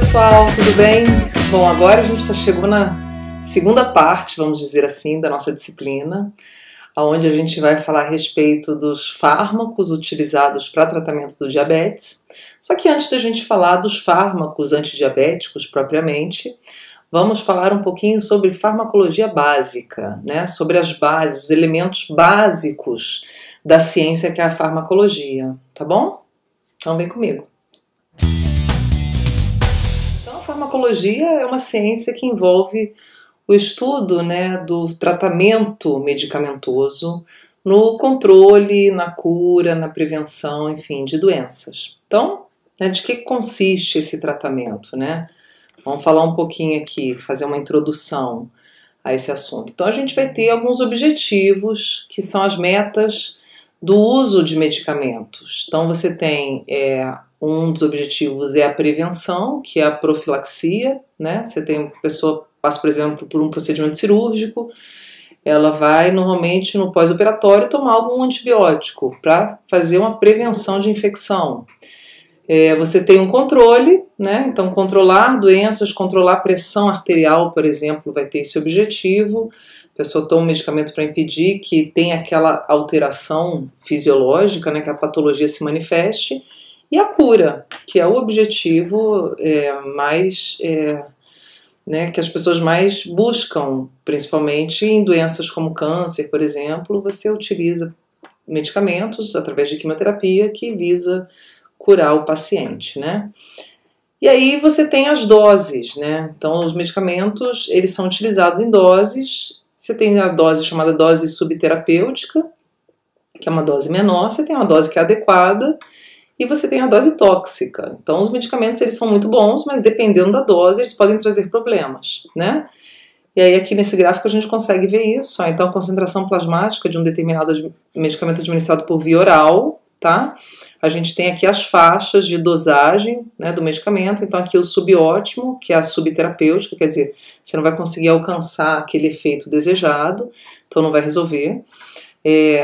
pessoal, tudo bem? Bom, agora a gente chegou na segunda parte, vamos dizer assim, da nossa disciplina, onde a gente vai falar a respeito dos fármacos utilizados para tratamento do diabetes. Só que antes da gente falar dos fármacos antidiabéticos propriamente, vamos falar um pouquinho sobre farmacologia básica, né? Sobre as bases, os elementos básicos da ciência que é a farmacologia, tá bom? Então vem comigo. Então a farmacologia é uma ciência que envolve o estudo, né, do tratamento medicamentoso no controle, na cura, na prevenção, enfim, de doenças. Então, né, de que consiste esse tratamento, né? Vamos falar um pouquinho aqui, fazer uma introdução a esse assunto. Então a gente vai ter alguns objetivos que são as metas do uso de medicamentos. Então você tem um dos objetivos é a prevenção, que é a profilaxia, né? Você tem uma pessoa passa, por exemplo, por um procedimento cirúrgico, ela vai normalmente no pós-operatório tomar algum antibiótico para fazer uma prevenção de infecção. Você tem um controle, né? Então controlar doenças, controlar a pressão arterial, por exemplo, vai ter esse objetivo. A pessoa toma um medicamento para impedir que tenha aquela alteração fisiológica, né? Que a patologia se manifeste. E a cura, que é o objetivo né, que as pessoas mais buscam, principalmente em doenças como câncer, por exemplo, você utiliza medicamentos através de quimioterapia que visa curar o paciente, né? E aí você tem as doses, né? Então os medicamentos, eles são utilizados em doses. Você tem a dose chamada dose subterapêutica, que é uma dose menor, você tem uma dose que é adequada, e você tem a dose tóxica. Então os medicamentos eles são muito bons, mas dependendo da dose eles podem trazer problemas, né? E aí aqui nesse gráfico a gente consegue ver isso. Então a concentração plasmática de um determinado medicamento administrado por via oral, tá? A gente tem aqui as faixas de dosagem, né, do medicamento. Então aqui o subótimo, que é a subterapêutica, quer dizer, você não vai conseguir alcançar aquele efeito desejado, então não vai resolver.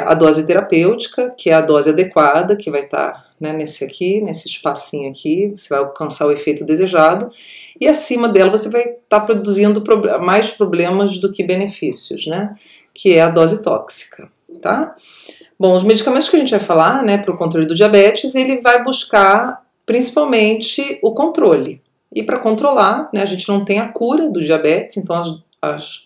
A dose terapêutica, que é a dose adequada, que vai estar, né, nesse espacinho aqui, você vai alcançar o efeito desejado, e acima dela você vai estar produzindo mais problemas do que benefícios, né, que é a dose tóxica, tá? Bom, os medicamentos que a gente vai falar, né, para o controle do diabetes, ele vai buscar principalmente o controle, e para controlar, né, a gente não tem a cura do diabetes, então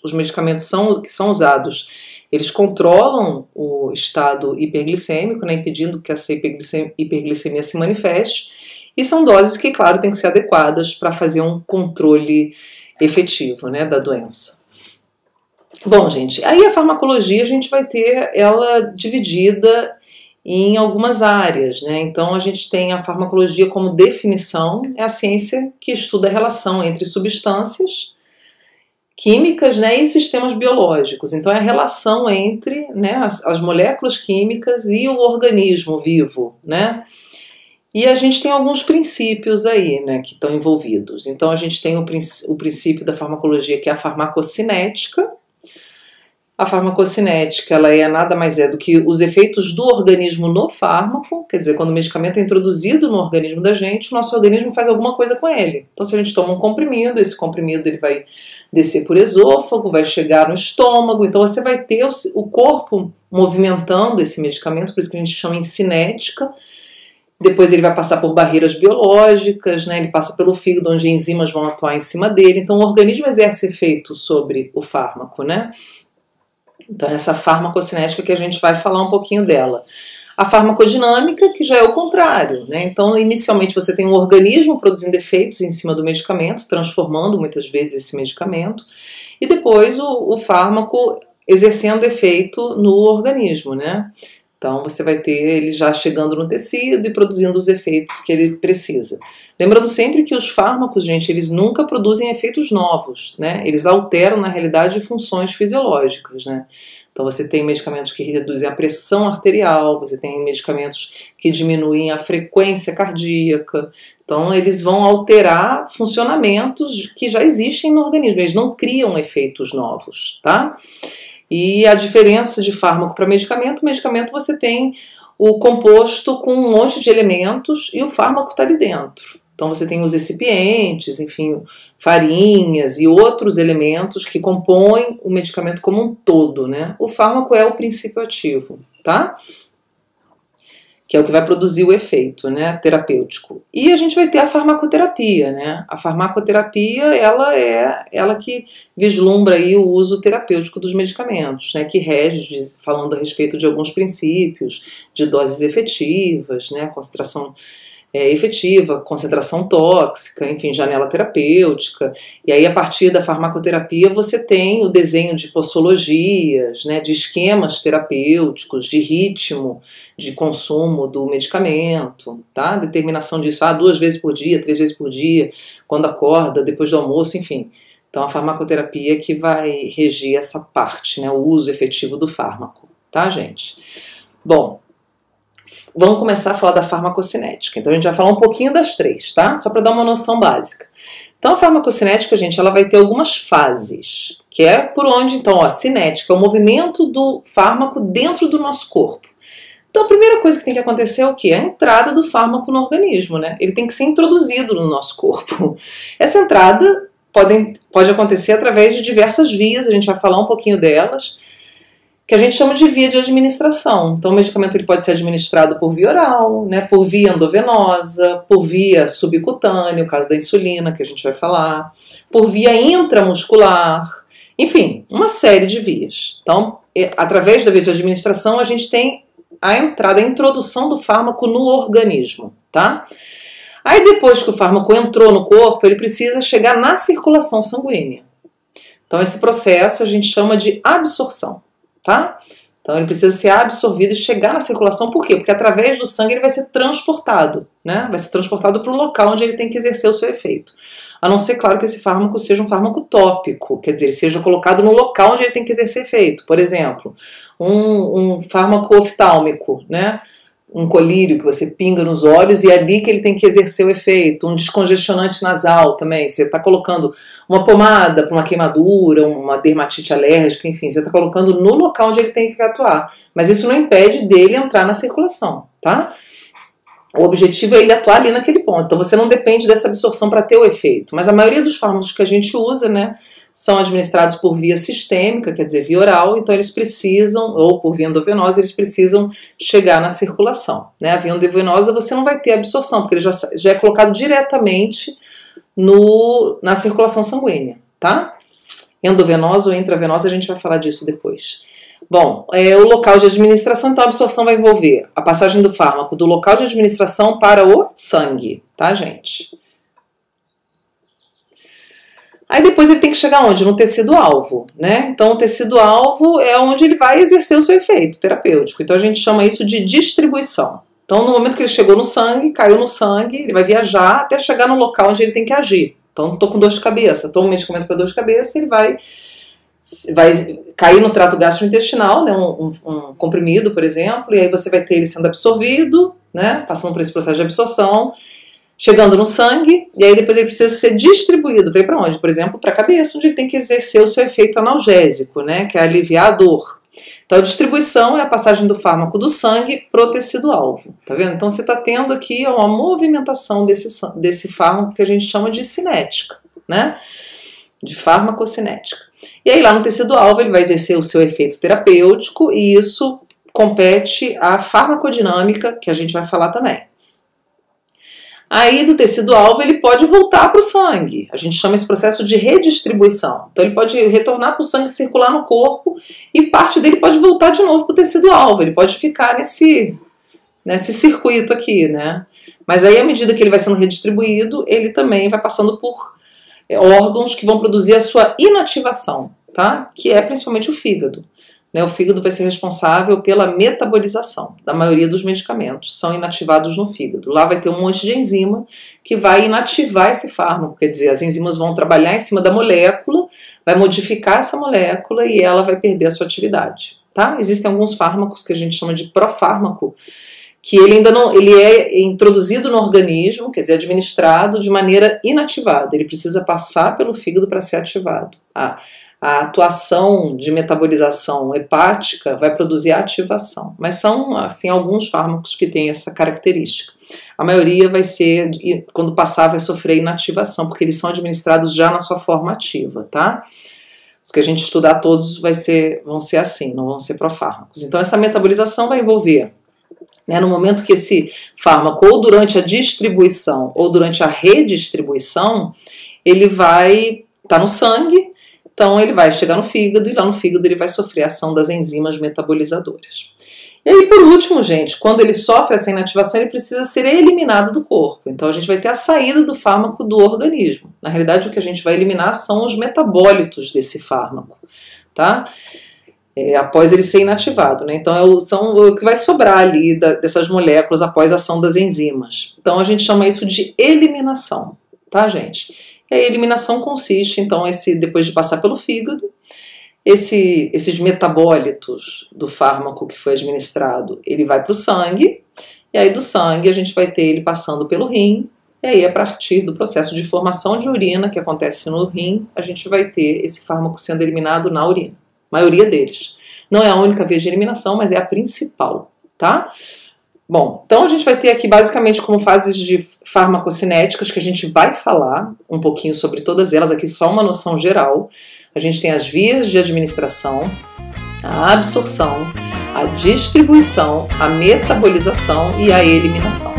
os medicamentos que são usados, eles controlam o estado hiperglicêmico, né, impedindo que essa hiperglicemia se manifeste, e são doses que, claro, têm que ser adequadas para fazer um controle efetivo, né, da doença. Bom, gente, aí a farmacologia a gente vai ter ela dividida em algumas áreas, né? Então a gente tem a farmacologia como definição, é a ciência que estuda a relação entre substâncias químicas, né, e sistemas biológicos. Então é a relação entre, né, as moléculas químicas e o organismo vivo, né? E a gente tem alguns princípios aí, né, que estão envolvidos. Então a gente tem o princípio da farmacologia, que é a farmacocinética. A farmacocinética, ela nada mais é do que os efeitos do organismo no fármaco, quer dizer, quando o medicamento é introduzido no organismo da gente, o nosso organismo faz alguma coisa com ele. Então se a gente toma um comprimido, esse comprimido ele vai descer por esôfago, vai chegar no estômago, então você vai ter o corpo movimentando esse medicamento, por isso que a gente chama em cinética. Depois ele vai passar por barreiras biológicas, né? Ele passa pelo fígado, onde enzimas vão atuar em cima dele, então o organismo exerce efeito sobre o fármaco, né? Então essa farmacocinética que a gente vai falar um pouquinho dela. A farmacodinâmica, que já é o contrário, né? Então inicialmente você tem um organismo produzindo efeitos em cima do medicamento, transformando muitas vezes esse medicamento, e depois o fármaco exercendo efeito no organismo, né? Então você vai ter ele já chegando no tecido e produzindo os efeitos que ele precisa. Lembrando sempre que os fármacos, gente, eles nunca produzem efeitos novos, né? Eles alteram, na realidade, funções fisiológicas, né? Então você tem medicamentos que reduzem a pressão arterial, você tem medicamentos que diminuem a frequência cardíaca. Então eles vão alterar funcionamentos que já existem no organismo, eles não criam efeitos novos, tá? E a diferença de fármaco para medicamento você tem o composto com um monte de elementos e o fármaco está ali dentro, Então você tem os excipientes, enfim, farinhas e outros elementos que compõem o medicamento como um todo, né? O fármaco é o princípio ativo, tá? Que é o que vai produzir o efeito, né, terapêutico. E a gente vai ter a farmacoterapia, né? A farmacoterapia, ela que vislumbra aí o uso terapêutico dos medicamentos, né, que rege, falando a respeito de alguns princípios, de doses efetivas, né, concentração efetiva, concentração tóxica, enfim, janela terapêutica. E aí, a partir da farmacoterapia, você tem o desenho de posologias, né, de esquemas terapêuticos, de ritmo de consumo do medicamento, tá? Determinação disso, 2 vezes por dia, 3 vezes por dia, quando acorda, depois do almoço, enfim. Então, a farmacoterapia que vai regir essa parte, né, o uso efetivo do fármaco, tá, gente? Bom, vamos começar a falar da farmacocinética. Então a gente vai falar um pouquinho das 3, tá? Só para dar uma noção básica. Então a farmacocinética, gente, ela vai ter algumas fases, que é por onde, então, ó, cinética é o movimento do fármaco dentro do nosso corpo. Então a primeira coisa que tem que acontecer é o quê? A entrada do fármaco no organismo, né? Ele tem que ser introduzido no nosso corpo. Essa entrada pode acontecer através de diversas vias, a gente vai falar um pouquinho delas, que a gente chama de via de administração. Então o medicamento ele pode ser administrado por via oral, né, por via endovenosa, por via subcutânea, o caso da insulina, que a gente vai falar, por via intramuscular, enfim, uma série de vias. Então, através da via de administração, a gente tem a entrada, a introdução do fármaco no organismo, tá? Aí depois que o fármaco entrou no corpo, ele precisa chegar na circulação sanguínea. Então esse processo a gente chama de absorção. Tá? Então ele precisa ser absorvido e chegar na circulação, por quê? Porque através do sangue ele vai ser transportado, né? Vai ser transportado para o local onde ele tem que exercer o seu efeito. A não ser, claro, que esse fármaco seja um fármaco tópico, quer dizer, ele seja colocado no local onde ele tem que exercer efeito. Por exemplo, um fármaco oftálmico, né? Um colírio que você pinga nos olhos e é ali que ele tem que exercer o efeito. Um descongestionante nasal também. Você está colocando uma pomada para uma queimadura, uma dermatite alérgica, enfim, você está colocando no local onde ele tem que atuar. Mas isso não impede dele entrar na circulação, tá? O objetivo é ele atuar ali naquele ponto. Então você não depende dessa absorção para ter o efeito. Mas a maioria dos fármacos que a gente usa, né, são administrados por via sistêmica, quer dizer, via oral, então eles precisam, ou por via endovenosa, eles precisam chegar na circulação, né? A via endovenosa você não vai ter absorção, porque ele já é colocado diretamente na circulação sanguínea, tá? Endovenosa ou intravenosa, a gente vai falar disso depois. Bom, o local de administração, então a absorção vai envolver a passagem do fármaco do local de administração para o sangue, tá, gente? Aí depois ele tem que chegar onde? No tecido-alvo, né? Então o tecido-alvo é onde ele vai exercer o seu efeito terapêutico. Então a gente chama isso de distribuição. Então no momento que ele chegou no sangue, caiu no sangue, ele vai viajar até chegar no local onde ele tem que agir. Então estou com dor de cabeça, tomo um medicamento para dor de cabeça, ele vai cair no trato gastrointestinal, né? Um comprimido, por exemplo, e aí você vai ter ele sendo absorvido, né? Passando por esse processo de absorção, chegando no sangue, e aí depois ele precisa ser distribuído para ir para onde? Por exemplo, para a cabeça, onde ele tem que exercer o seu efeito analgésico, né, que é aliviar a dor. Então a distribuição é a passagem do fármaco do sangue para o tecido-alvo, tá vendo? Então você está tendo aqui uma movimentação desse fármaco que a gente chama de cinética, né, de farmacocinética. E aí lá no tecido-alvo ele vai exercer o seu efeito terapêutico e isso compete à farmacodinâmica, que a gente vai falar também. Aí do tecido-alvo ele pode voltar para o sangue. A gente chama esse processo de redistribuição. Então ele pode retornar para o sangue circular no corpo e parte dele pode voltar de novo para o tecido-alvo. Ele pode ficar nesse circuito aqui, né? Mas aí à medida que ele vai sendo redistribuído, ele também vai passando por órgãos que vão produzir a sua inativação, tá? Que é principalmente o fígado. O fígado vai ser responsável pela metabolização da maioria dos medicamentos, são inativados no fígado. Lá vai ter um monte de enzima que vai inativar esse fármaco, quer dizer, as enzimas vão trabalhar em cima da molécula, vai modificar essa molécula e ela vai perder a sua atividade, tá? Existem alguns fármacos que a gente chama de profármaco, que ele é introduzido no organismo, quer dizer, administrado de maneira inativada, ele precisa passar pelo fígado para ser ativado. a atuação de metabolização hepática vai produzir ativação. Mas são, assim, alguns fármacos que têm essa característica. A maioria vai ser, quando passar, vai sofrer inativação, porque eles são administrados já na sua forma ativa, tá? Os que a gente estudar todos vão ser assim, não vão ser profármacos. Então essa metabolização vai envolver, né, no momento que esse fármaco, ou durante a distribuição ou durante a redistribuição, ele vai estar no sangue, então ele vai chegar no fígado e lá no fígado ele vai sofrer a ação das enzimas metabolizadoras. E aí, por último, gente, quando ele sofre essa inativação, ele precisa ser eliminado do corpo. Então a gente vai ter a saída do fármaco do organismo. Na realidade, o que a gente vai eliminar são os metabólitos desse fármaco, tá? Após ele ser inativado, né? Então são o que vai sobrar ali dessas moléculas após a ação das enzimas. Então a gente chama isso de eliminação, tá, gente? E a eliminação consiste, então, depois de passar pelo fígado, esses metabólitos do fármaco que foi administrado, ele vai para o sangue, e aí do sangue a gente vai ter ele passando pelo rim, e aí a partir do processo de formação de urina que acontece no rim, a gente vai ter esse fármaco sendo eliminado na urina. A maioria deles. Não é a única via de eliminação, mas é a principal, tá? Bom, então a gente vai ter aqui basicamente como fases de farmacocinéticas que a gente vai falar um pouquinho sobre todas elas, aqui só uma noção geral. A gente tem as vias de administração, a absorção, a distribuição, a metabolização e a eliminação,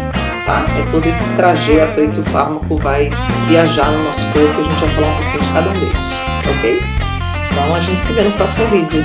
tá? É todo esse trajeto aí que o fármaco vai viajar no nosso corpo e a gente vai falar um pouquinho de cada um deles, ok? Então a gente se vê no próximo vídeo.